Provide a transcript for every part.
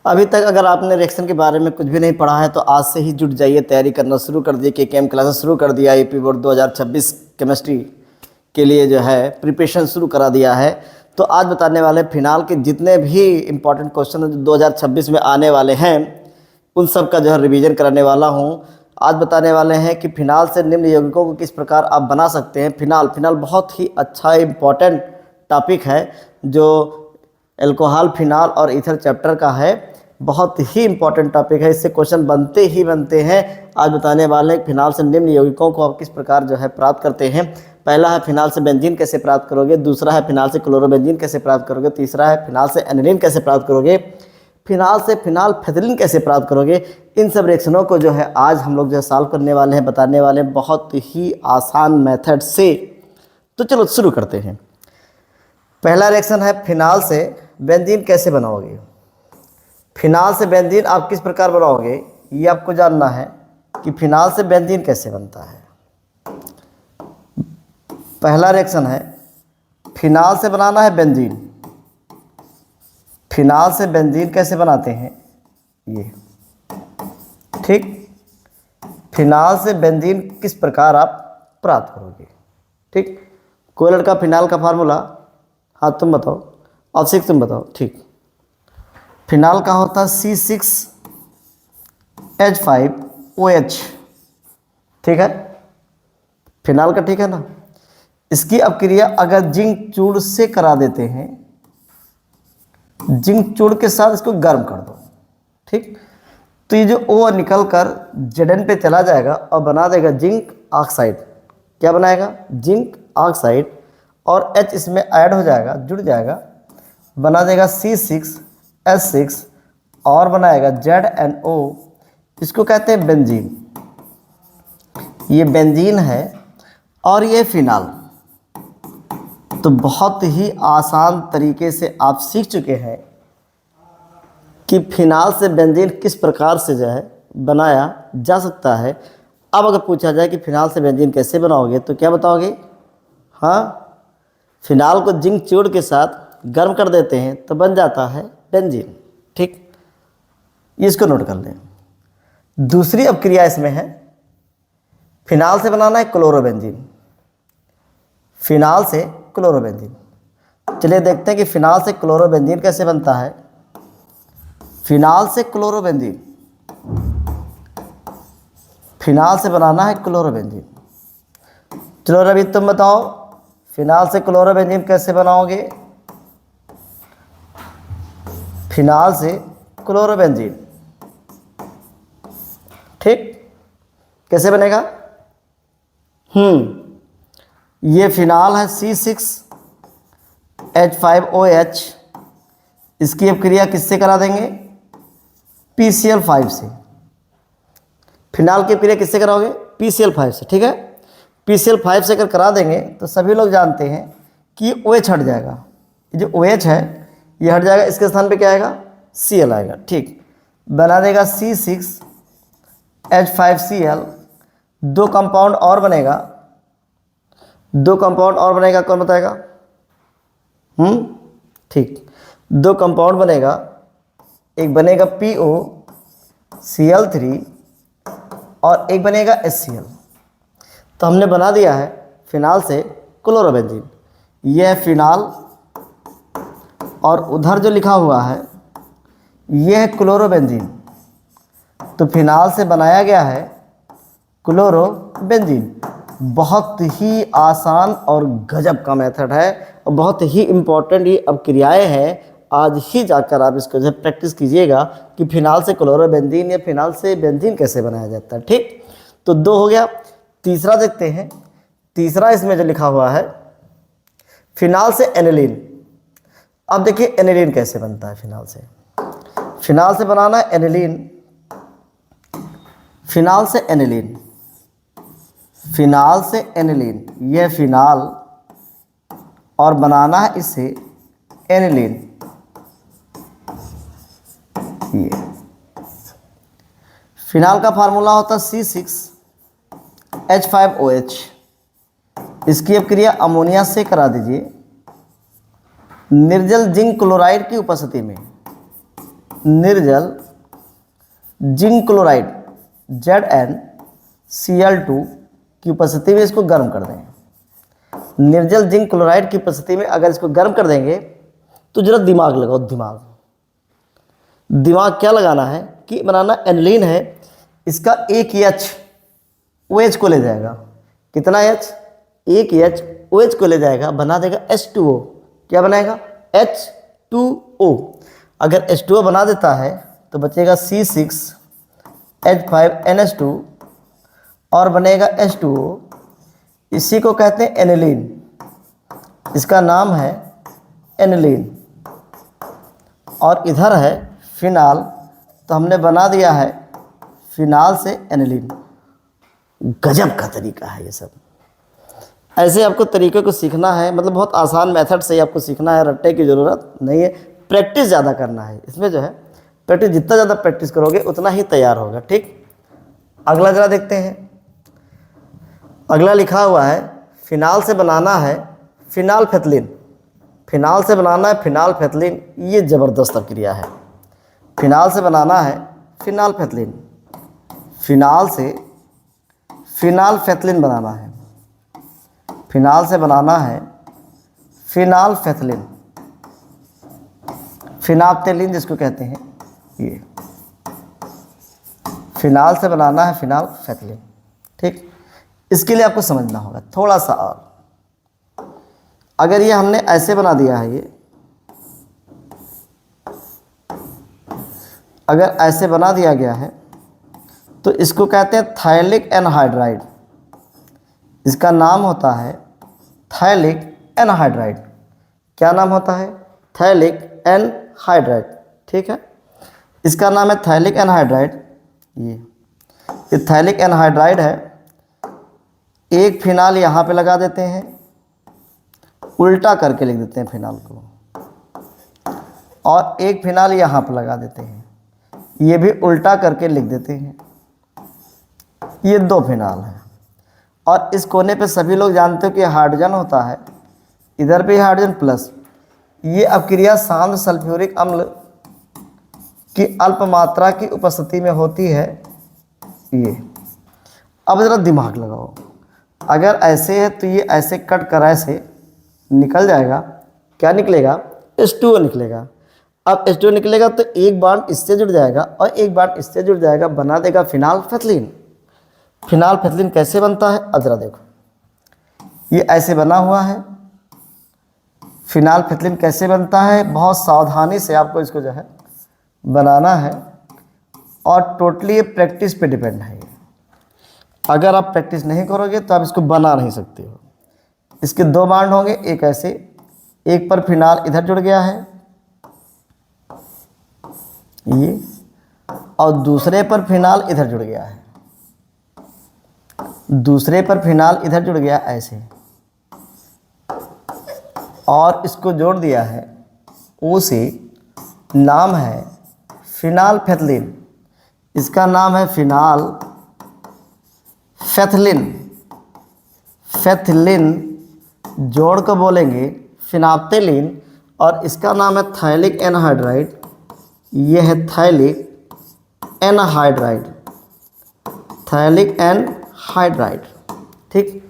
अभी तक अगर आपने रिएक्शन के बारे में कुछ भी नहीं पढ़ा है तो आज से ही जुट जाइए, तैयारी करना शुरू कर दिए। केकेएम क्लासेस शुरू कर दिया। यूपी बोर्ड 2026 केमिस्ट्री के लिए जो है प्रिपरेशन शुरू करा दिया है। तो आज बताने वाले फिनाल के जितने भी इम्पोर्टेंट क्वेश्चन जो 2026 में आने वाले हैं उन सब का जो है रिवीजन कराने वाला हूँ। आज बताने वाले हैं कि फिनाल से निम्न यौगिकों को किस प्रकार आप बना सकते हैं। फिनाल बहुत ही अच्छा इम्पॉर्टेंट टॉपिक है जो एल्कोहल, फिनाल और ईथर चैप्टर का है। बहुत ही इम्पॉर्टेंट टॉपिक है, इससे क्वेश्चन बनते ही बनते हैं। आज बताने वाले हैं फिनाल से निम्न यौगिकों को आप किस प्रकार जो है प्राप्त करते हैं। पहला है फिनाल से बेंजीन कैसे प्राप्त करोगे, दूसरा है फिनाल से क्लोरोबेंजीन कैसे प्राप्त करोगे, तीसरा है फिनाल से एनिलीन कैसे प्राप्त करोगे, फिनाल से फिनाल फेथिलीन कैसे प्राप्त करोगे। इन सब रिएक्शनों को जो है आज हम लोग जो है सॉल्व करने वाले हैं, बताने वाले हैं बहुत ही आसान मेथड से। तो चलो शुरू करते हैं। पहला रिएक्शन है फिनाल से बेंजीन कैसे बनाओगे। फिनाल से बेंजीन आप किस प्रकार बनाओगे ये आपको जानना है कि फिनाल से बेंजीन कैसे बनता है। पहला रिएक्शन है फिनाल से बनाना है बेंजीन। फिनाल से बेंजीन कैसे बनाते हैं ये, ठीक। फिनाल से बेंजीन किस प्रकार आप प्राप्त करोगे, ठीक। कोई लड़का फिनाल का फार्मूला, हाँ तुम बताओ, ऑप्शन तुम बताओ, ठीक। फिनाल का होता है C6H5OH, ठीक है, फिनाल का, ठीक है ना। इसकी अपक्रिया अगर जिंक चूड़ से करा देते हैं, जिंक चूड़ के साथ इसको गर्म कर दो, ठीक, तो ये जो O निकल कर Zn पे चला जाएगा और बना देगा जिंक ऑक्साइड। क्या बनाएगा, जिंक ऑक्साइड, और H इसमें ऐड हो जाएगा, जुड़ जाएगा, बना देगा C6H6 और बनाएगा ZnO। इसको कहते हैं बेंजीन। ये बेंजीन है और ये फिनाल। तो बहुत ही आसान तरीके से आप सीख चुके हैं कि फिनाल से बेंजीन किस प्रकार से जो है बनाया जा सकता है। अब अगर पूछा जाए कि फिनाल से बेंजीन कैसे बनाओगे तो क्या बताओगे, हाँ, फिनाल को जिंक चूड़ के साथ गर्म कर देते हैं तो बन जाता है बेंजीन, ठीक। इसको नोट कर लें। दूसरी अपक्रिया इसमें है, फिनाल से बनाना है क्लोरोबेंजीन। फिनाल से क्लोरोबेंजीन, चलिए देखते हैं कि फिनाल से क्लोरोबेंजीन कैसे बनता है। फिनाल से क्लोरोबेंजीन, फिनाल से बनाना है क्लोरोबेंजीन। चलो रवि तुम बताओ फिनाल से क्लोरोबेंजीन कैसे बनाओगे। फिनाल से क्लोरोबेंजीन, ठीक, कैसे बनेगा। ये फिनाल है C6H5OH, इसकी अपक्रिया किससे करा देंगे, PCl5 से। फिनाल की अपक्रिया किससे कराओगे, PCl5 से, ठीक है। PCl5 से अगर करा देंगे तो सभी लोग जानते हैं कि OH हट जाएगा। ये जो OH है ये हट जाएगा, इसके स्थान पे क्या आएगा, Cl आएगा, ठीक। बना देगा C6H5Cl। दो कंपाउंड और बनेगा, दो कंपाउंड और बनेगा, कौन बताएगा, ठीक। दो कंपाउंड बनेगा, एक बनेगा POCl3 और एक बनेगा HCl। तो हमने बना दिया है फिनाल से क्लोरोबेंजीन। यह है फिनाल और उधर जो लिखा हुआ है यह है क्लोरोबेंजीन। तो फिनाल से बनाया गया है क्लोरोबेंजीन। बहुत ही आसान और गजब का मेथड है और बहुत ही इम्पोर्टेंट ये अपक्रियाएं हैं। आज ही जाकर आप इसको जो प्रैक्टिस कीजिएगा कि फिनाल से क्लोरोबेंजीन या फिनाल से बेंजीन कैसे बनाया जाता है, ठीक। तो दो हो गया। तीसरा देखते हैं। तीसरा इसमें जो लिखा हुआ है फिनाल से एनिलीन। अब देखिए एनिलीन कैसे बनता है। फिनाल से बनाना है एनिलीन। फिनाल से एनिलीन, फिनाल से एनिलीन, यह फिनाल और बनाना है इसे एनिलीन। ये फिनाल का फार्मूला होता है C6H5OH। इसकी अपक्रिया अमोनिया से करा दीजिए निर्जल जिंक क्लोराइड की उपस्थिति में। निर्जल जिंक क्लोराइड ZnCl2 की उपस्थिति में इसको गर्म कर दें। निर्जल जिंक क्लोराइड की उपस्थिति में अगर इसको गर्म कर देंगे तो जरा दिमाग लगाओ, दिमाग क्या लगाना है कि बनाना एनिलीन है, इसका एक H OH को ले जाएगा। कितना H? एक H OH को ले जाएगा, बना देगा H2O। क्या बनाएगा? H2O। अगर H2O बना देता है तो बचेगा C6H5NH2 और बनेगा H2O। इसी को कहते हैं एनिलीन, इसका नाम है एनिलीन। और इधर है फिनाल, तो हमने बना दिया है फिनाल से एनिलीन। गजब का तरीका है ये सब। ऐसे आपको तरीके को सीखना है, मतलब बहुत आसान मेथड से ही आपको सीखना है, रट्टे की ज़रूरत नहीं है, प्रैक्टिस ज़्यादा करना है इसमें। जो है प्रैक्टिस, जितना ज़्यादा प्रैक्टिस करोगे उतना ही तैयार होगा। ठीक, अगला ज़रा देखते हैं। अगला लिखा हुआ है फिनाल से बनाना है फिनालफेथलीन। फिनाल से बनाना है फिनालफेथलीन, ये ज़बरदस्त प्रक्रिया है। फिनाल से बनाना है फिनालफेथलीन, फिनाल से फिनालफेथलीन बनाना है, फिनाल से बनाना है फिनालफेथलीन, फिनाप्थेलीन जिसको कहते हैं, ये फिनाल से बनाना है फिनालफेथलीन। ठीक, इसके लिए आपको समझना होगा थोड़ा सा और। अगर ये हमने ऐसे बना दिया है, ये अगर ऐसे बना दिया गया है तो इसको कहते हैं थायलिक एनहाइड्राइड। इसका नाम होता है थायलिक एनहाइड्राइड। क्या नाम होता है? थायलिक एनहाइड्राइड। ठीक है, इसका नाम है थायलिक एनहाइड्राइड। ये थायलिक एनहाइड्राइड है। एक फिनाल यहाँ पे लगा देते हैं, उल्टा करके लिख देते हैं फिनाल को, और एक फिनाल यहाँ पे लगा देते हैं, ये भी उल्टा करके लिख देते हैं। ये दो फिनाल हैं। और इस कोने पे सभी लोग जानते हो कि हाइड्रोजन होता है, इधर भी हाइड्रोजन प्लस। ये अपक्रिया शांत सल्फ्यूरिक अम्ल की अल्प मात्रा की उपस्थिति में होती है। ये अब ज़रा दिमाग लगाओ, अगर ऐसे है तो ये ऐसे कट कर ऐसे निकल जाएगा। क्या निकलेगा? H2O निकलेगा। अब H2O निकलेगा तो एक बांड इससे जुड़ जाएगा और एक बांड इससे जुड़ जाएगा, बना देगा फिनालफेथलीन। फिनालफेथलीन कैसे बनता है? अब जरा देखो, ये ऐसे बना हुआ है। फिनालफेथलीन कैसे बनता है? बहुत सावधानी से आपको इसको जो है बनाना है, और टोटली ये प्रैक्टिस पे डिपेंड है। अगर आप प्रैक्टिस नहीं करोगे तो आप इसको बना नहीं सकते हो। इसके दो बांड होंगे, एक ऐसे, एक पर फिनाल इधर जुड़ गया है ये, और दूसरे पर फिनाल इधर जुड़ गया है, दूसरे पर फिनाल इधर जुड़ गया ऐसे, और इसको जोड़ दिया है ओ से। नाम है फिनालफेथलीन। इसका नाम है फिनालफेथलीन। फेथलीन जोड़ कर बोलेंगे फिनाप्थेलीन, और इसका नाम है थायलिक एनहाइड्राइड। ये है थायलिक एनहाइड्राइड, थायलिक एनहाइड्राइड। ठीक,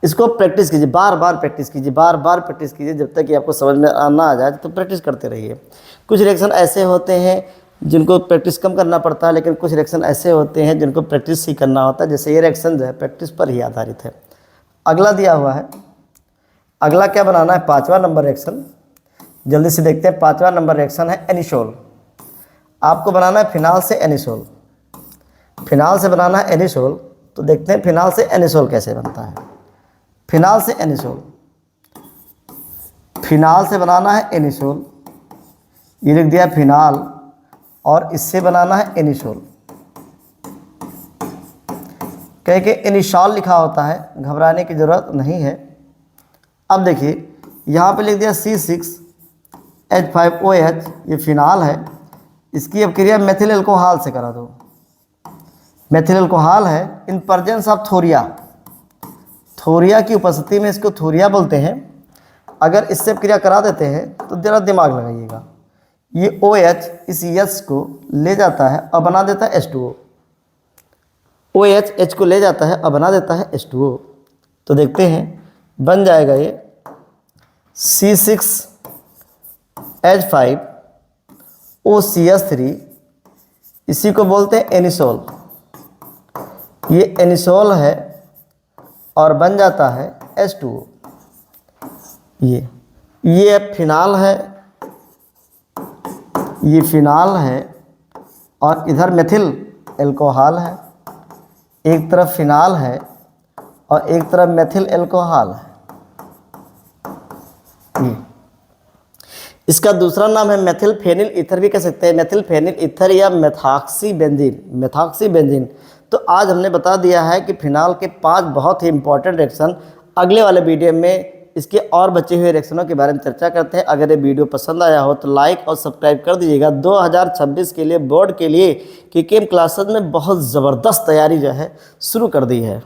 इसको प्रैक्टिस कीजिए, बार बार प्रैक्टिस कीजिए, बार बार प्रैक्टिस कीजिए, जब तक कि आपको समझ में ना आ जाए तो प्रैक्टिस करते रहिए। कुछ रिएक्शन ऐसे होते हैं जिनको प्रैक्टिस कम करना पड़ता है, लेकिन कुछ रिएक्शन ऐसे होते हैं जिनको प्रैक्टिस ही करना होता है। जैसे ये रिएक्शन जो है प्रैक्टिस पर ही आधारित है। अगला दिया हुआ है, अगला क्या बनाना है? 5वां नंबर रिएक्शन। जल्दी से देखते हैं। 5वां नंबर रिएक्शन है एनिसोल। आपको बनाना है फिनाल से एनिसोल। फिनाल से बनाना है एनिसोल, तो देखते हैं फिनाल से एनिसोल कैसे बनता है। फिनाल से एनिसोल, फिनाल से बनाना है एनिसोल। ये लिख दिया फिनाल, और इससे बनाना है एनिसोल। कह के इनिशॉल लिखा होता है, घबराने की ज़रूरत नहीं है। अब देखिए यहाँ पे लिख दिया C6H5OH, ये फिनाल है। इसकी अपक्रिया मेथिल अल्कोहल से करा दो। मेथिल अल्कोहल है इन प्रेजेंस ऑफ थोरिया। थोरिया की उपस्थिति में इसको थोरिया बोलते हैं। अगर इससे क्रिया करा देते हैं तो ज़रा दिमाग लगाइएगा, ये OH इस H को ले जाता है और बना देता है H2O। OH H को ले जाता है और बना देता है H2O। तो देखते हैं, बन जाएगा ये C6H5OCH3, इसी को बोलते हैं एनिसोल। ये एनिसोल है और बन जाता है H2O। ये फिनाल है, ये फिनाल है और इधर मेथिल एल्कोहल है। एक तरफ फिनाल है और एक तरफ मेथिल एल्कोहल है। इसका दूसरा नाम है मेथिल फेनिल ईथर भी कह सकते हैं, मेथिल फेनिल ईथर या मेथॉक्सीबेंजीन। तो आज हमने बता दिया है कि फिनाल के 5 बहुत ही इंपॉर्टेंट रिएक्शन। अगले वाले वीडियो में इसके और बचे हुए रिएक्शनों के बारे में चर्चा करते हैं। अगर ये वीडियो पसंद आया हो तो लाइक और सब्सक्राइब कर दीजिएगा। 2026 के लिए बोर्ड के लिए केकेएम क्लासेस में बहुत ज़बरदस्त तैयारी जो है शुरू कर दी है।